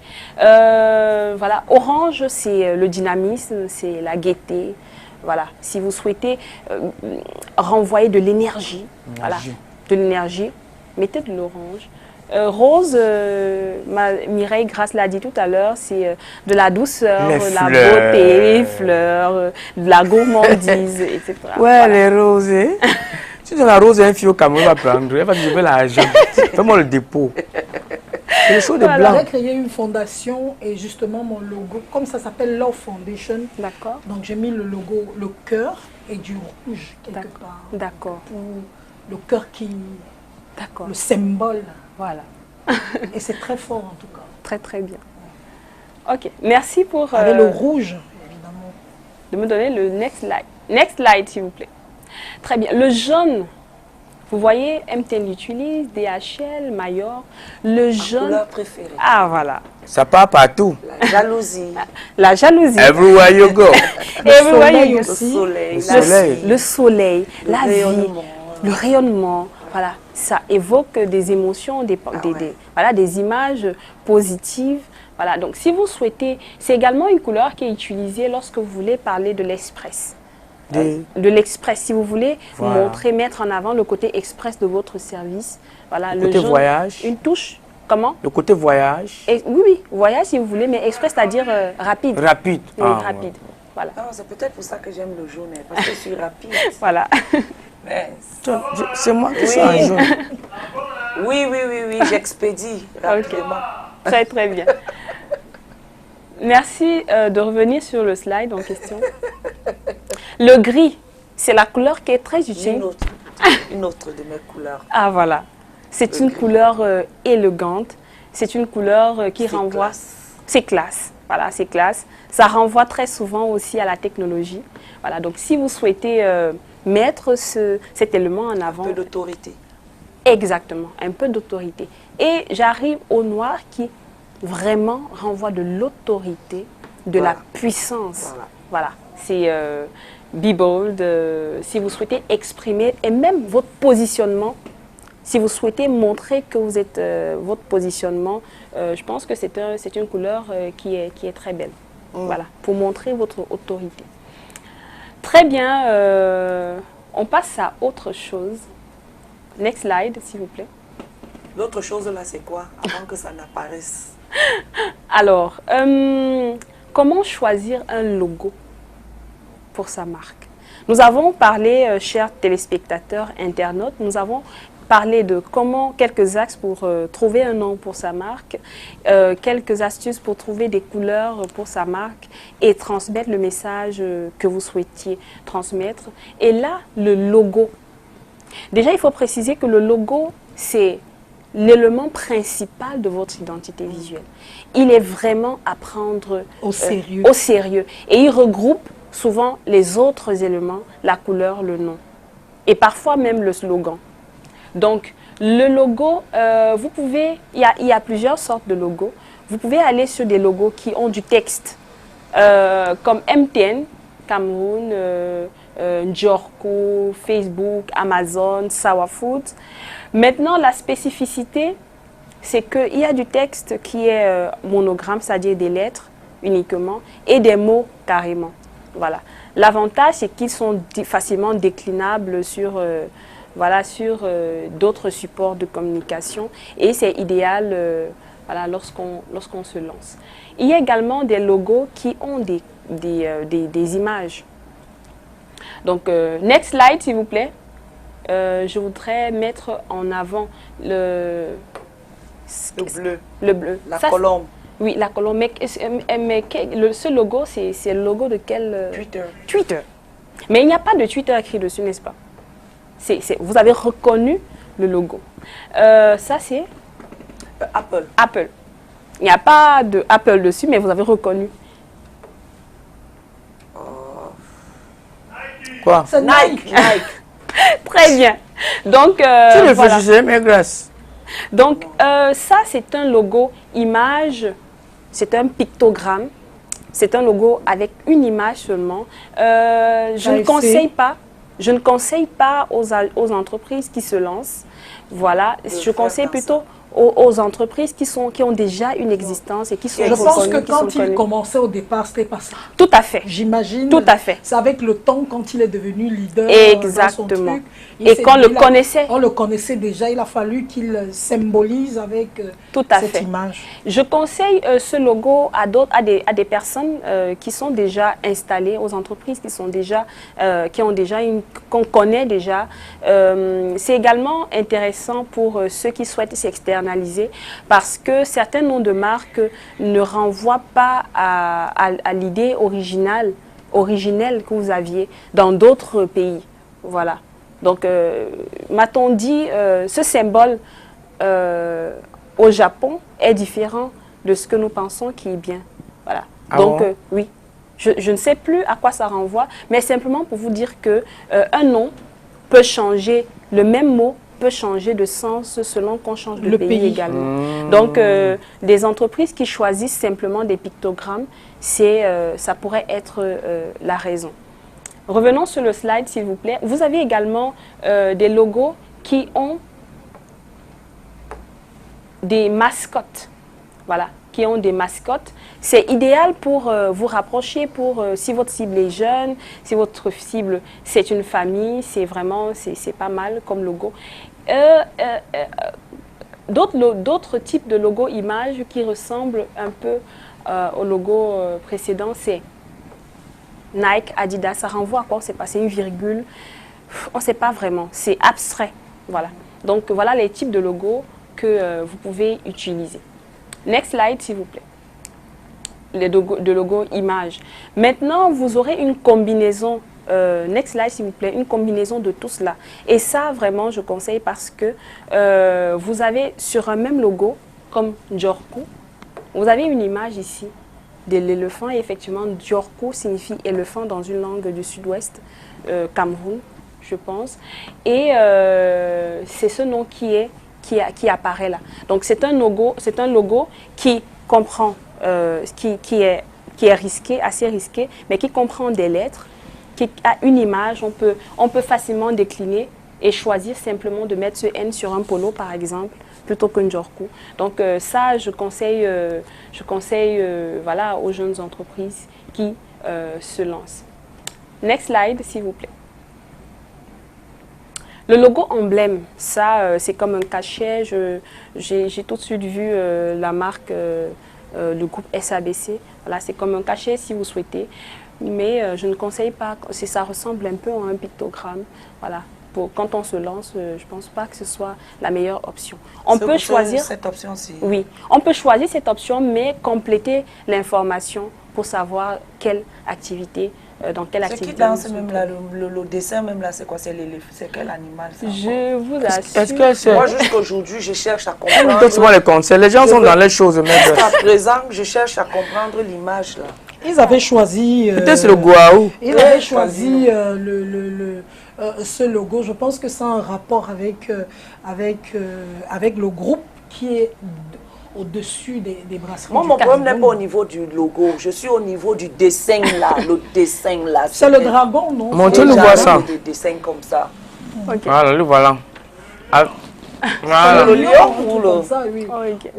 Voilà, orange, c'est le dynamisme, c'est la gaieté. Voilà, si vous souhaitez renvoyer de l'énergie, voilà, de l'énergie, mettez de l'orange. Rose, Mireille Grasse l'a dit tout à l'heure, c'est de la douceur,
Les
de la
fleurs.
beauté, les fleurs, de la gourmandise, etc.
Ouais,
Voilà.
les roses. Hein. Si tu donnes la rose à un fille au Cameroun, il va prendre. Il va dire, je veux l'argent. Fais-moi le dépôt. C'est le show de
Voilà.
blanc.
J'ai créé une fondation et justement mon logo, comme ça s'appelle Love Foundation,
D'accord,
donc j'ai mis le logo, le cœur et du rouge quelque
D'accord.
part.
d'accord,
Pour le cœur qui,
d'accord.
le symbole.
Voilà.
Et c'est très fort en tout cas.
Très, très bien. Ok, merci pour...
Avec le rouge, évidemment.
de me donner le next slide. Next slide, s'il vous plaît. Très bien. Le jaune, vous voyez, MTN l'utilise, DHL, Mayor. Le jaune.
Couleur préférée.
Ah, voilà.
Ça part partout.
La jalousie.
La jalousie.
Everywhere you go.
Everywhere you
Le
go.
soleil.
Le soleil.
Le soleil, la vie,
rayonnement.
le rayonnement. Voilà, ça évoque des émotions, voilà, des images positives. Voilà, donc si vous souhaitez, c'est également une couleur qui est utilisée lorsque vous voulez parler de l'express. De l'express, si vous voulez montrer, mettre en avant le côté express de votre service. Voilà,
le côté
jaune,
voyage.
Une touche, comment?
Le côté voyage.
Oui, oui, voyage si vous voulez, mais express, c'est-à-dire rapide.
Rapide.
Oui,
Ah,
rapide.
ouais.
Voilà.
Ah, c'est peut-être pour ça que j'aime le jaune, parce que je suis rapide.
Voilà.
Mais
C'est moi qui suis un jaune.
oui, j'expédie rapidement.
Très, très bien. Merci de revenir sur le slide en question. Le gris, c'est la couleur qui est très utile.
Une autre de mes couleurs.
Ah, voilà. C'est une couleur élégante. C'est une couleur qui renvoie... C'est classe. Voilà, c'est classe. Ça renvoie très souvent aussi à la technologie. Voilà, donc si vous souhaitez mettre cet élément en avant...
Un peu d'autorité.
Exactement, un peu d'autorité. Et j'arrive au noir qui vraiment renvoie de l'autorité, de la puissance. Voilà, c'est be bold, si vous souhaitez exprimer, et même votre positionnement, si vous souhaitez montrer que vous êtes votre positionnement, je pense que c'est une couleur qui est très belle. Voilà, pour montrer votre autorité. Très bien, on passe à autre chose. Next slide, s'il vous plaît.
L'autre chose là, c'est quoi, avant que ça n'apparaisse?
Alors, comment choisir un logo pour sa marque? Nous avons parlé, chers téléspectateurs, internautes, nous avons parlé de quelques axes pour trouver un nom pour sa marque, quelques astuces pour trouver des couleurs pour sa marque et transmettre le message que vous souhaitiez transmettre. Et là, le logo. Déjà, il faut préciser que le logo, c'est l'élément principal de votre identité visuelle. Il est vraiment à prendre au sérieux. Et il regroupe souvent les autres éléments, la couleur, le nom. Et parfois même le slogan. Donc, le logo, vous pouvez, il y a plusieurs sortes de logos. Vous pouvez aller sur des logos qui ont du texte, comme MTN, Cameroun, Njorko, Facebook, Amazon, Sawa Food. Maintenant, la spécificité, c'est qu'il y a du texte qui est monogramme, c'est-à-dire des lettres uniquement, et des mots carrément. Voilà. L'avantage, c'est qu'ils sont facilement déclinables sur d'autres supports de communication et c'est idéal voilà, lorsqu'on se lance. Il y a également des logos qui ont des images. Donc, next slide, s'il vous plaît. Je voudrais mettre en avant le
bleu.
Le bleu.
La colombe.
Oui, la colombe. Mais ce logo, c'est le logo de quel... Twitter. Mais il n'y a pas de Twitter écrit dessus, n'est-ce pas? Vous avez reconnu le logo. Ça, c'est...
Apple.
Apple. Il n'y a pas de Apple dessus, mais vous avez reconnu.
Quoi?
C'est Nike.
Très bien. Donc,
tu réfléchissais, mais grâce.
Donc, ça, c'est un logo image, c'est un pictogramme, c'est un logo avec une image seulement. Je ne conseille pas aux entreprises qui se lancent. Voilà, je conseille plutôt aux entreprises qui ont déjà une existence et qui sont reconnues.
Je pense que quand il commençait au départ, c'était pas ça.
Tout à fait.
J'imagine.
Tout à fait.
C'est avec le temps, quand il est devenu leader.
Exactement.
Dans son truc,
et qu'on le connaissait.
On le connaissait déjà. Il a fallu qu'il symbolise avec cette image.
Je conseille ce logo à des personnes qui sont déjà installées, aux entreprises qu'on connaît déjà. C'est également intéressant pour ceux qui souhaitent s'externaliser parce que certains noms de marques ne renvoient pas à l'idée originelle que vous aviez dans d'autres pays. Voilà. Donc, m'a-t-on dit, ce symbole au Japon est différent de ce que nous pensons qui est bien. Voilà.
Ah
donc,
bon?
oui. Je ne sais plus à quoi ça renvoie, mais simplement pour vous dire que un nom peut changer, le même mot peut changer de sens selon qu'on change de pays également. Donc, des entreprises qui choisissent simplement des pictogrammes, ça pourrait être la raison. Revenons sur le slide, s'il vous plaît. Vous avez également des logos qui ont des mascottes. Voilà, qui ont des mascottes. C'est idéal pour vous rapprocher, si votre cible est jeune, si votre cible c'est une famille, c'est vraiment, c'est pas mal comme logo. D'autres types de logos images qui ressemblent un peu au logo précédent, c'est Nike, Adidas, ça renvoie à quoi? On ne sait pas, c'est une virgule, on ne sait pas vraiment, c'est abstrait. Voilà. Donc voilà les types de logos que vous pouvez utiliser. Next slide, s'il vous plaît. Les logos images. Maintenant, vous aurez une combinaison. Next slide, s'il vous plaît. Une combinaison de tout cela. Et ça, vraiment, je conseille parce que vous avez sur un même logo, comme Njorku, vous avez une image ici de l'éléphant. Et effectivement, Njorku signifie éléphant dans une langue du sud-ouest, Cameroun, je pense. Et c'est ce nom qui apparaît là. Donc, c'est un logo qui comprend, qui est risqué, assez risqué, mais qui comprend des lettres, qui a une image. On peut facilement décliner et choisir simplement de mettre ce N sur un polo, par exemple, plutôt qu'un Njorku. Donc, ça, je conseille voilà, aux jeunes entreprises qui se lancent. Next slide, s'il vous plaît. Le logo emblème, ça, c'est comme un cachet. J'ai tout de suite vu la marque, le groupe SABC. Voilà, c'est comme un cachet si vous souhaitez. Mais je ne conseille pas, ça ressemble un peu à un pictogramme. Voilà. Quand on se lance, je ne pense pas que ce soit la meilleure option. On peut choisir
cette option-ci.
Oui, on peut choisir cette option, mais compléter l'information pour savoir quelle activité. Dans quelle activité?
Ce qui danse même là, le dessin même là, c'est quoi? C'est quel animal ça?
Je vous assure.
Est-ce que c'est...
Moi, jusqu'aujourd'hui, je cherche à comprendre.
Exactement les conseils. Les gens sont dans les choses.
Jusqu'à présent, je cherche à comprendre l'image là.
Ils avaient choisi...
Peut-être c'est le Guaou.
Ils avaient choisi ce logo. Je pense que c'est un rapport avec le groupe qui est au-dessus des brasseries.
Moi, mon problème n'est pas au niveau du logo. Je suis au niveau du dessin là. Le dessin là.
C'est le dragon, non?
Montrez-nous voir ça.
Des dessins comme ça.
Okay.
Voilà, le voilà.
Voilà. Le lion ou le...
Ça, oui.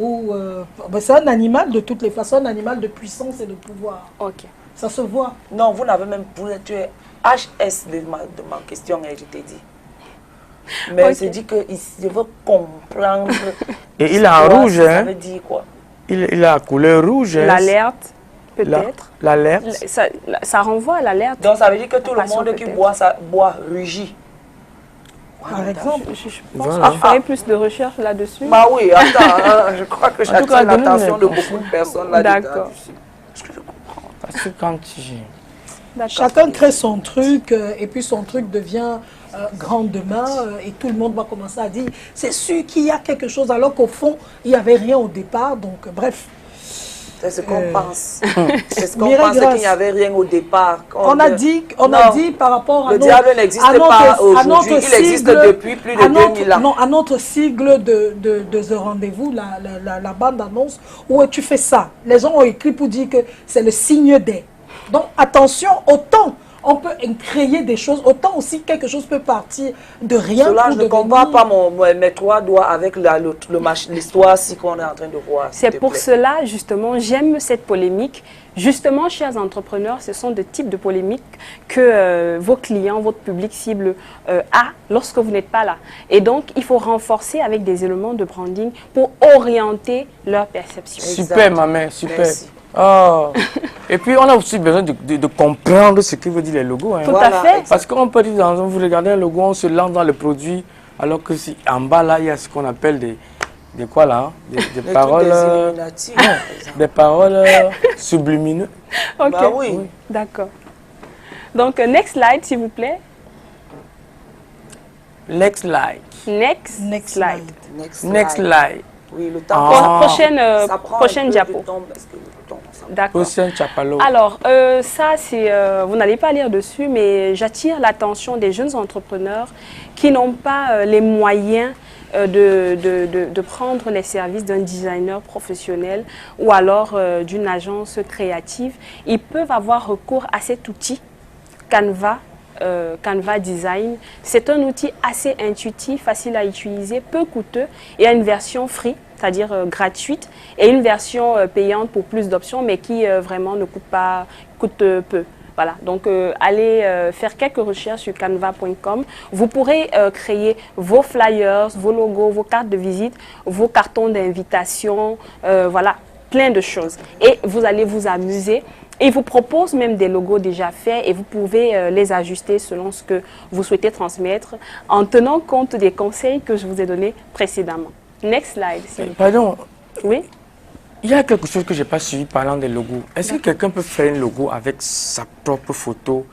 Oh, okay.
C'est un animal de toutes les façons, un animal de puissance et de pouvoir.
Ok.
Ça se voit.
Non, vous n'avez même... Tu es HS de ma question, je t'ai dit. Mais okay. C'est dit que je veux comprendre.
Et il est en rouge,
ça veut dire quoi?
Il a la couleur rouge.
L'alerte, peut-être.
L'alerte.
Ça renvoie à l'alerte.
Donc ça veut dire que tout le monde qui boit, ça boit rugit.
Par exemple,
je pense que je ferai plus de recherches là-dessus.
Bah oui, attends, je crois que j'attire l'attention de beaucoup de personnes là-dedans.
D'accord.
Est-ce que je comprends?
Parce que quand
chacun crée son truc et puis son truc devient grand demain et tout le monde va commencer à dire c'est sûr qu'il y a quelque chose alors qu'au fond il n'y avait rien au départ. Donc bref.
C'est ce qu'on pense. C'est ce qu'on pense qu'il n'y avait rien au départ.
On a dit par rapport à
le diable n'existe pas aujourd'hui, il existe depuis plus de 2000 ans.
Non, à notre sigle de The Rendez-vous, la bande-annonce, où tu fais ça. Les gens ont écrit pour dire que c'est le signe des. Donc attention, autant on peut créer des choses, autant aussi quelque chose peut partir de rien.
Cela, je ne compare pas mes 3 doigts avec l'histoire qu'on est en train de voir.
C'est pour cela, justement, j'aime cette polémique. Justement, chers entrepreneurs, ce sont des types de polémiques que vos clients, votre public cible a lorsque vous n'êtes pas là. Et donc, il faut renforcer avec des éléments de branding pour orienter leur perception.
Super, ma mère, super.
Merci.
Oh. Et puis, on a aussi besoin de comprendre ce que veut dire les logos. Hein.
Tout à fait.
Parce qu'on peut dire, vous regardez un logo, on se lance dans le produit, alors que si en bas, là, il y a ce qu'on appelle des quoi là, des paroles, des paroles sublimineuses.
Ok,
bah oui.
D'accord. Donc, next slide, s'il vous plaît.
Next slide.
Next slide.
Next slide.
Oui, le temps.
Prochaine diapo. D'accord.
Hussein Chapalo.
Alors, ça, c'est, vous n'allez pas lire dessus, mais j'attire l'attention des jeunes entrepreneurs qui n'ont pas les moyens de prendre les services d'un designer professionnel ou alors d'une agence créative. Ils peuvent avoir recours à cet outil Canva. Canva Design. C'est un outil assez intuitif, facile à utiliser, peu coûteux et a une version free, c'est-à-dire gratuite, et une version payante pour plus d'options, mais qui vraiment ne coûte peu. Voilà, donc allez faire quelques recherches sur canva.com. Vous pourrez créer vos flyers, vos logos, vos cartes de visite, vos cartons d'invitation, voilà, plein de choses. Et vous allez vous amuser. Et il vous propose même des logos déjà faits et vous pouvez les ajuster selon ce que vous souhaitez transmettre en tenant compte des conseils que je vous ai donnés précédemment. Next slide.
Pardon.
Oui.
Il y a quelque chose que je n'ai pas suivi parlant des logos. Est-ce que quelqu'un peut faire un logo avec sa propre photo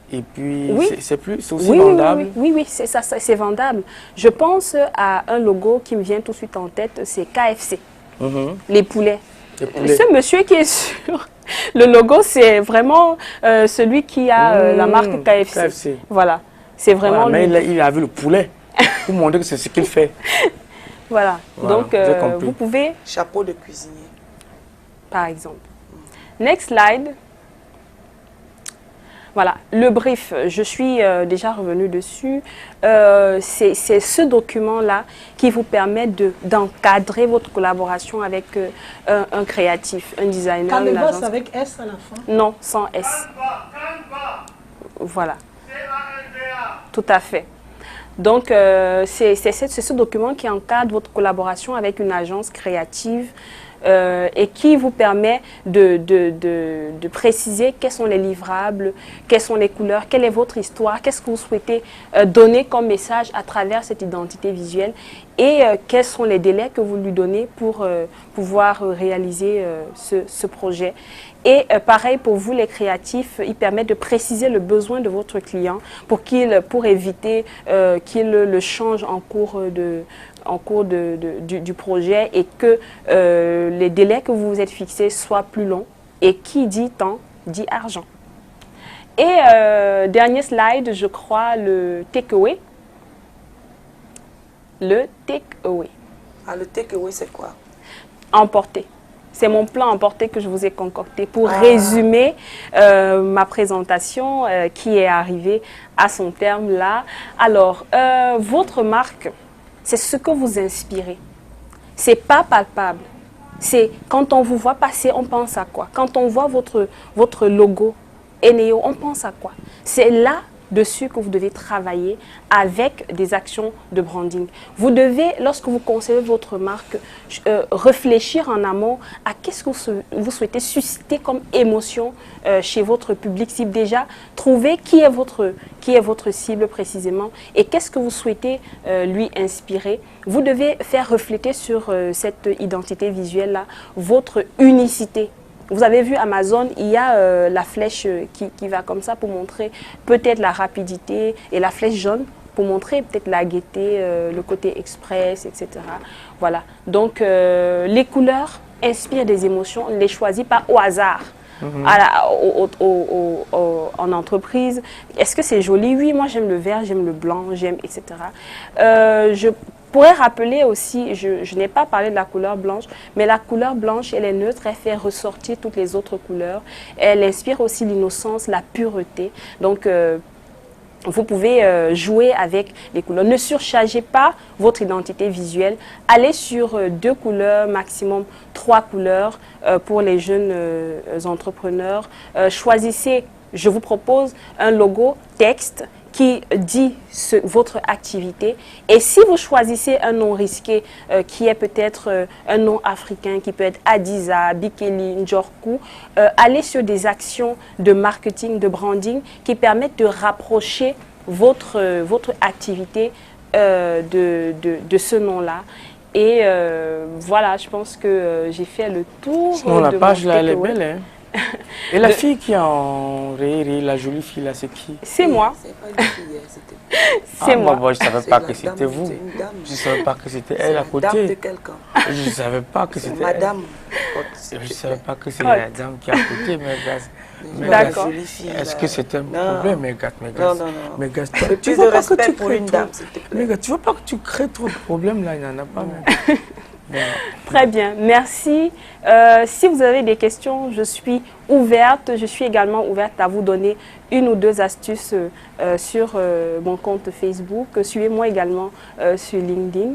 et puis
oui.
c'est aussi vendable?
Oui, c'est vendable. Je pense à un logo qui me vient tout de suite en tête, c'est KFC, les poulets. Ce monsieur qui est sur le logo, c'est vraiment celui qui a la marque KFC. Voilà, c'est vraiment
voilà, mais il a vu le poulet pour montrer que c'est ce qu'il fait.
Voilà, donc vous pouvez...
Chapeau de cuisinier.
Par exemple. Next slide. Voilà, le brief, je suis déjà revenue dessus. C'est ce document-là qui vous permet d'encadrer votre collaboration avec un créatif, un designer.
Canva, c'est avec S à la fin?
Non, sans S. Voilà. Tout à fait. Donc, c'est ce document qui encadre votre collaboration avec une agence créative et qui vous permet de préciser quels sont les livrables, quelles sont les couleurs, quelle est votre histoire, qu'est-ce que vous souhaitez donner comme message à travers cette identité visuelle et quels sont les délais que vous lui donnez pour pouvoir réaliser ce projet. Et pareil pour vous les créatifs, il permet de préciser le besoin de votre client pour éviter qu'il le change en cours du projet et que les délais que vous vous êtes fixés soient plus longs. Et qui dit temps, dit argent. Et dernier slide, je crois, le takeaway. Le takeaway.
Ah, le takeaway, c'est quoi?
Emporter. C'est mon plan emporté que je vous ai concocté pour résumer ma présentation qui est arrivée à son terme là. Alors, votre marque, c'est ce que vous inspirez. C'est pas palpable. C'est quand on vous voit passer, on pense à quoi? Quand on voit votre logo Eneo, on pense à quoi? C'est là-dessus que vous devez travailler avec des actions de branding. Vous devez, lorsque vous concevez votre marque, réfléchir en amont à qu'est-ce que vous souhaitez susciter comme émotion chez votre public cible. Déjà, trouver qui est votre cible précisément et qu'est-ce que vous souhaitez lui inspirer. Vous devez faire refléter sur cette identité visuelle-là votre unicité. Vous avez vu Amazon, il y a la flèche qui va comme ça pour montrer peut-être la rapidité et la flèche jaune pour montrer peut-être la gaieté, le côté express, etc. Voilà. Donc, les couleurs inspirent des émotions, on ne les choisit pas au hasard. En entreprise. Est-ce que c'est joli? Oui, moi j'aime le vert, j'aime le blanc, j'aime, etc. Je pourrais rappeler aussi, je n'ai pas parlé de la couleur blanche, mais la couleur blanche, elle est neutre, elle fait ressortir toutes les autres couleurs. Elle inspire aussi l'innocence, la pureté. Donc, vous pouvez jouer avec les couleurs. Ne surchargez pas votre identité visuelle. Allez sur 2 couleurs, maximum 3 couleurs pour les jeunes entrepreneurs. Choisissez, je vous propose un logo texte qui dit votre activité. Et si vous choisissez un nom risqué qui est peut-être un nom africain, qui peut être Adiza, Bikeli, Njorku, allez sur des actions de marketing, de branding qui permettent de rapprocher votre activité de ce nom-là. Et voilà, je pense que j'ai fait le tour.
Sinon, la page là, elle est belle. Hein? Et la fille qui est en ré, la jolie fille là, c'est qui?
C'est moi.
C'est pas une fille, c'était...
C'est moi.
Moi, je ne savais pas que c'était vous.
C'est une dame.
Je ne savais pas que c'était elle à
C'est la dame de
côté.
quelqu'un.
Je ne savais pas que c'était elle.
Madame.
Je ne savais pas que c'est la dame qui est à côté, mais
D'accord.
est-ce que c'est un problème, mes gars?
Non.
Mais gars,
Tu veux respect pour une dame, s'il te plaît.
Mais gars, tu veux pas que tu crées trop de problèmes là? Il n'y en a pas même. Voilà.
Très bien, merci. Si vous avez des questions, je suis ouverte. Je suis également ouverte à vous donner une ou deux astuces sur mon compte Facebook. Suivez-moi également sur LinkedIn.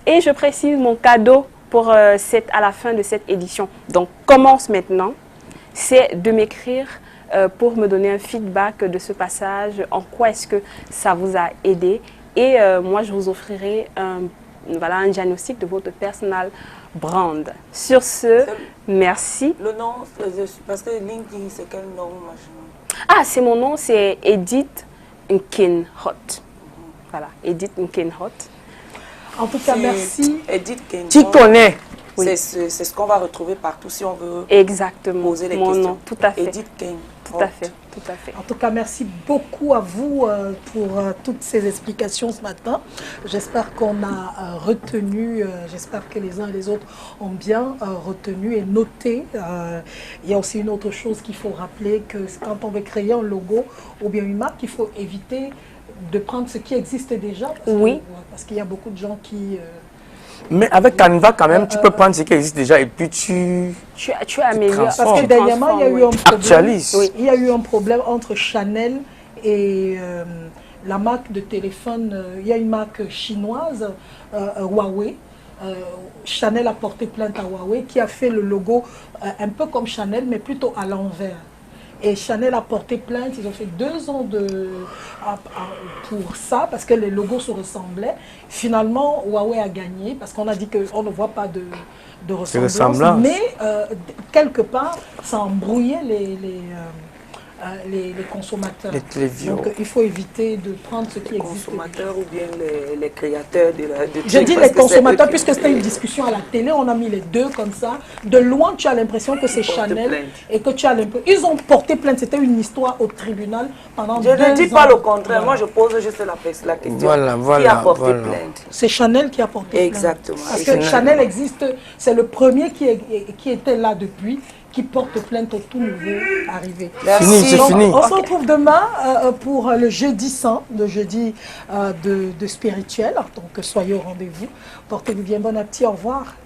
Et je précise mon cadeau pour à la fin de cette édition. Donc, commence maintenant. C'est de m'écrire pour me donner un feedback de ce passage. En quoi est-ce que ça vous a aidé? Et moi, je vous offrirai un diagnostic de votre personal brand. Sur ce, merci.
Le nom, parce que LinkedIn, c'est quel nom?
Ah, c'est mon nom, c'est Edith Nkenhot. Voilà, Edith Nkenhot.
En tout cas, merci.
Edith Nkenhot.
Tu connais?
Oui. C'est ce qu'on va retrouver partout si on veut poser les
mon
questions.
nom, tout à fait.
Edith Nkenhot.
Tout à fait, tout à fait.
En tout cas, merci beaucoup à vous pour toutes ces explications ce matin. J'espère qu'on a retenu, j'espère que les uns et les autres ont bien retenu et noté. Il y a aussi une autre chose qu'il faut rappeler, que quand on veut créer un logo ou bien une marque, il faut éviter de prendre ce qui existe déjà. Parce qu'il y a beaucoup de gens qui...
Mais avec Canva, quand même, tu peux prendre ce qui existe déjà et puis tu
améliores.
Parce que dernièrement, il y a eu un problème.
Actualise.
Oui, il y a eu un problème entre Chanel et la marque de téléphone. Il y a une marque chinoise, Huawei. Chanel a porté plainte à Huawei qui a fait le logo un peu comme Chanel, mais plutôt à l'envers. Et Chanel a porté plainte, ils ont fait 2 ans pour ça, parce que les logos se ressemblaient. Finalement, Huawei a gagné, parce qu'on a dit qu'on ne voit pas de ressemblance. Mais quelque part, ça embrouillait les consommateurs. Donc il faut éviter de prendre ce qui existe.
Les consommateurs ou bien les créateurs de
Je dis les consommateurs puisque c'était une discussion à la télé, on a mis les deux comme ça. De loin, tu as l'impression que c'est Chanel et que tu as l'impression... Ils ont porté plainte, c'était une histoire au tribunal pendant 2 ans.
Je ne dis pas le contraire, moi je pose juste la question. Qui a porté plainte?
C'est Chanel qui a porté plainte.
Exactement.
Parce que Chanel existe, c'est le premier qui était là depuis, qui porte plainte au tout nouveau arrivé.
Merci.
Donc, on se retrouve demain pour le jeudi saint, le jeudi de spirituel. Donc soyez au rendez-vous. Portez-vous bien, bon appétit, au revoir.